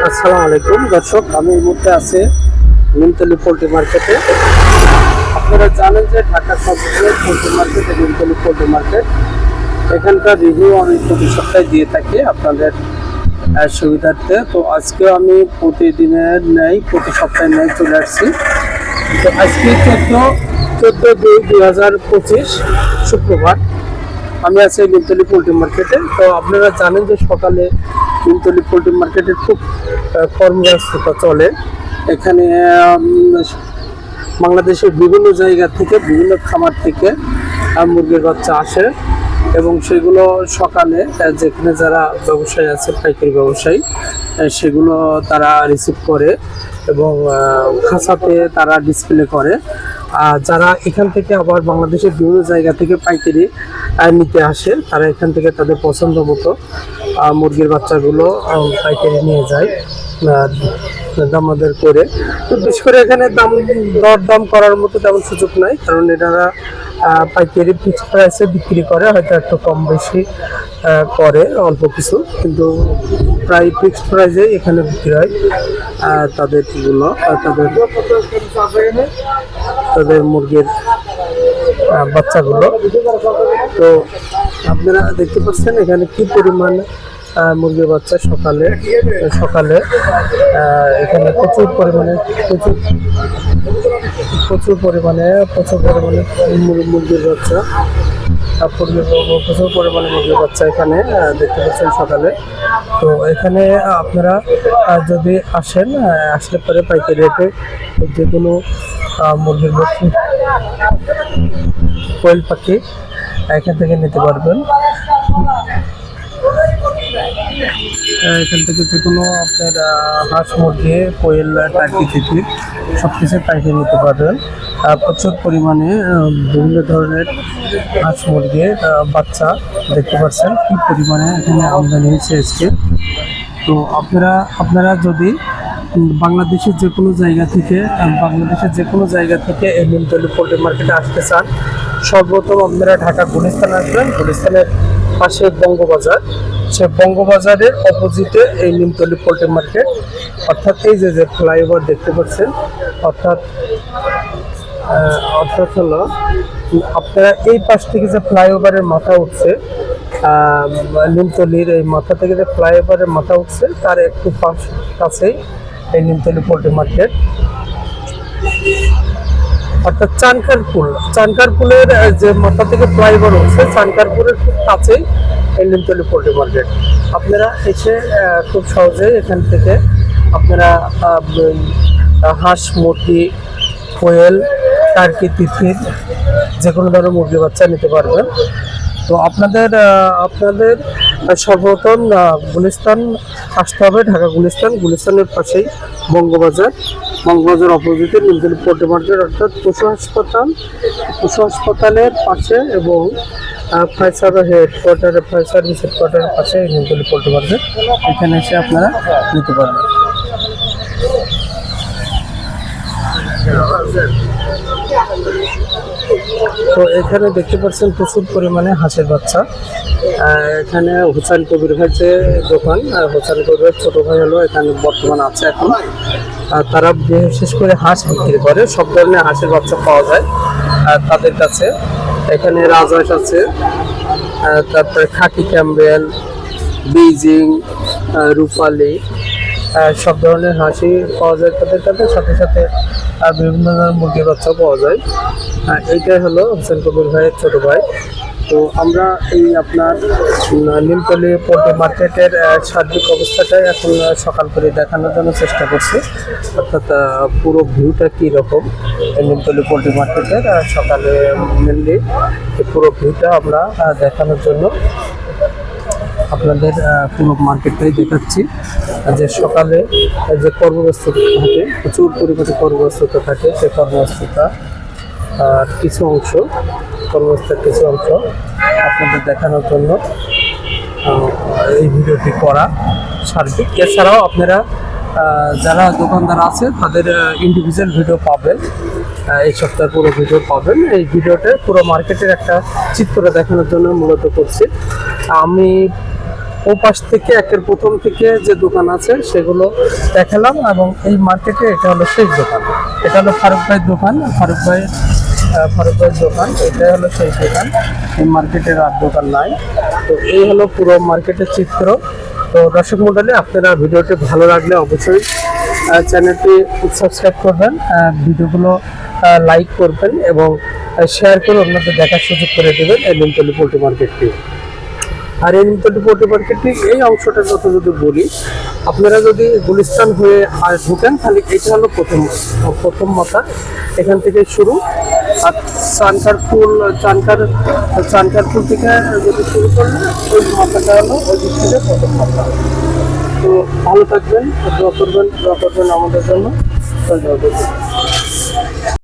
আসসালামু আলাইকুম দর্শক, আমি এই মুহূর্তে আছি নিমতলী পোল্ট্রি মার্কেটে। আপনারা জানেন যে ঢাকা সবচেয়ে poultry market Nimtali poultry market, এখানকার রিভিউ আমি প্রতি সপ্তাহে দিয়ে থাকি আপনাদের সুবিধার্থে। তো আজকে আমি প্রতিদিনের ন্যায় প্রতি সপ্তাহে ন্যায় চলে আসছি। তো আজকে 14/2/2025 শুক্রবার আমি আছি নিমতলী পোল্ট্রি মার্কেটে। তো আপনারা জানেন যে সকালে নিমতলী পোল্ট্রি মার্কেটে খুব কর্মব্যস্ততা চলে। এখানে বাংলাদেশের বিভিন্ন জায়গা থেকে, বিভিন্ন খামার থেকে মুরগির বাচ্চা আসে এবং সেগুলো সকালে যেখানে যারা ব্যবসায়ী আছে, পাইকারি ব্যবসায়ী, সেগুলো তারা রিসিভ করে এবং খাঁচাতে তারা ডিসপ্লে করে। যারা এখান থেকে আবার বাংলাদেশের বিভিন্ন জায়গা থেকে পাইকারি নিতে আসে, তারা এখান থেকে তাদের পছন্দ মতো মুরগির বাচ্চাগুলো পাইকারি নিয়ে যায় দামাদার করে। তো বিশেষ করে এখানে দরদাম করার মতো তেমন সুযোগ নাই, কারণ এনারা পাইকারি ফিক্সড প্রাইসে বিক্রি করে, হয়তো একটু কম বেশি করে অল্প কিছু, কিন্তু প্রায় ফিক্সড প্রাইসে এখানে বিক্রি হয় তাদের মুরগির বাচ্চাগুলো। তো আপনারা দেখতে পাচ্ছেন এখানে কি পরিমাণ মুরগির বাচ্চা সকালে এখানে প্রচুর পরিমাণে মুরগির বাচ্চা প্রচুর পরিমাণে মুরগির বাচ্চা এখানে দেখতে পাচ্ছেন সকালে। তো এখানে আপনারা যদি আসলে পরে পাইকারি রেটে যে কোনো মুরগির কোয়েল পাখি এখান থেকে নিতে পারবেন। এখান থেকে যে কোনো আপনার হাঁস মুরগি, কোয়েল, টার্কি থেকে সব কিছু পাইকারি নিতে পারবেন। প্রচুর পরিমাণে বিভিন্ন ধরনের হাঁস মুরগির বাচ্চা দেখতে পাচ্ছেন কি পরিমাণে এখানে আমদানি হয়েছে আজকে। তো আপনারা যদি বাংলাদেশের যে কোনো জায়গা থেকে এই নিমতলী পোল্ট্রি মার্কেটে আসতে চান, সর্বপ্রথম আপনারা ঢাকা গুলিস্তান আসবেন। গুলিস্তানের পাশে বঙ্গবাজার, সে বঙ্গবাজারের অপোজিটে এই নিমতলী পোল্ট্রি মার্কেট। অর্থাৎ এই যে ফ্লাইওভার দেখতে পাচ্ছেন, অর্থাৎ হলো আপনারা এই পাশ থেকে যে ফ্লাইওভারের মাথা উঠছে, নিমতলীর এই মাথা থেকে যে ফ্লাইওভারের মাথা উঠছে, তার একটু কাছেই এই নিমতলী পোল্ট্রি মার্কেট। অর্থাৎ চানকারপুলের যে মাথা থেকে ফ্লাইওভার উঠছে, চানকারপুলের খুব কাছেই এই নিমতলী পোল্ট্রি মার্কেট। আপনারা এসে খুব সহজেই এখান থেকে আপনারা হাঁস, মুরগি, কোয়েল, টার্কি, তিথির যে কোনো ধরনের মুরগির বাচ্চা নিতে পারবেন। তো আপনাদের সর্বপ্রথম গুলিস্তান আসতে হবে, ঢাকা গুলিস্তানের পাশেই বঙ্গবাজার অপোজিটে নিমতলী পোল্ট্রি মার্কেট, অর্থাৎ পশু হাসপাতালের পাশে এবং ফায়ার সার্ভিস হেডকোয়ার্টারের পাশে নিমতলী পোল্ট্রি মার্কেট। এখানে এসে আপনারা নিতে পারবেন। তো এখানে দেখতে পাচ্ছেন প্রচুর পরিমাণে হাঁসের বাচ্চা। এখানে হোসেন কবির ভাই যে দোকান, হোসেন কবির ছোট ভাই হলো এখানে বর্তমান আছে এখন। তারা বিশেষ করে হাঁস বিক্রি করে, সব ধরনের হাঁসের বাচ্চা পাওয়া যায় তাদের কাছে। এখানে রাজহাঁস আছে, তারপরে খাকি ক্যাম্বেল, বেইজিং, রূপালি, সব ধরনের হাঁসই পাওয়া যায় তাদের কাছে। সাথে সাথে বিভিন্ন ধরনের মুরগির বাচ্চাও পাওয়া যায়। এইটাই হলো হোসেন কবির ভাইয়ের ছোট ভাই। তো আমরা এই আপনার নিমতলী পোল্ট্রি মার্কেটের সার্বিক অবস্থাটাই এখন সকাল করে দেখানোর জন্য চেষ্টা করছি, অর্থাৎ পুরো ভিউটা কীরকম এই নিমতলী পোল্ট্রি মার্কেটের সকালে মেনলি এই পুরো ভিউটা আমরা দেখানোর জন্য আপনাদের পুরো মার্কেটটাই দেখাচ্ছি। যে সকালে যে কর্মব্যস্ততা থাকে, প্রচুর পরিমাণে কর্মব্যস্ততা থাকে, সেই কর্মব্যস্ততার কিছু অংশ আপনাদের দেখানোর জন্য এই ভিডিওটি করা সার্বিক। এছাড়াও আপনারা যারা দোকানদার আছে তাদের ইন্ডিভিজুয়াল ভিডিও পাবেন, এই সপ্তাহে পুরো ভিডিও পাবেন। এই ভিডিওতে পুরো মার্কেটের একটা চিত্র দেখানোর জন্য মূলত করছি। আমি ও পাশ থেকে একের প্রথম থেকে যে দোকান আছে সেগুলো দেখালাম, এবং এই মার্কেটে এটা হলো শেষ দোকান। এটা হলো ফারুক ভাইয়ের দোকান, ফারুক ভাইয়ের দোকান, এটা হলো সেই দোকান। এই মার্কেটের আর দোকান নাই। তো এই হলো পুরো মার্কেটের চিত্র। তো দর্শক মণ্ডলী, আপনারা ভিডিওটি ভালো লাগলে অবশ্যই চ্যানেলটি সাবস্ক্রাইব করবেন, ভিডিওগুলো লাইক করবেন এবং শেয়ার করে অন্যদের দেখার সুযোগ করে দেবেন এই নিমতলী পোল্ট্রি মার্কেটটি। আর এই নিমতলী পোল্ট্রি মার্কেটটি এই অংশটার কথা যদি বলি, আপনারা যদি গুলিস্তান হয়ে ঢুকেন তাহলে এটা হলো প্রথম মাথা, এখান থেকে শুরু। আর চানকারপুল থেকে যদি শুরু করলে ওই মাথাটা হলো ওই দিক থেকে প্রথম মাথা। তো ভালো থাকবেন, দোয়া করবেন আমাদের জন্য। ধন্যবাদ।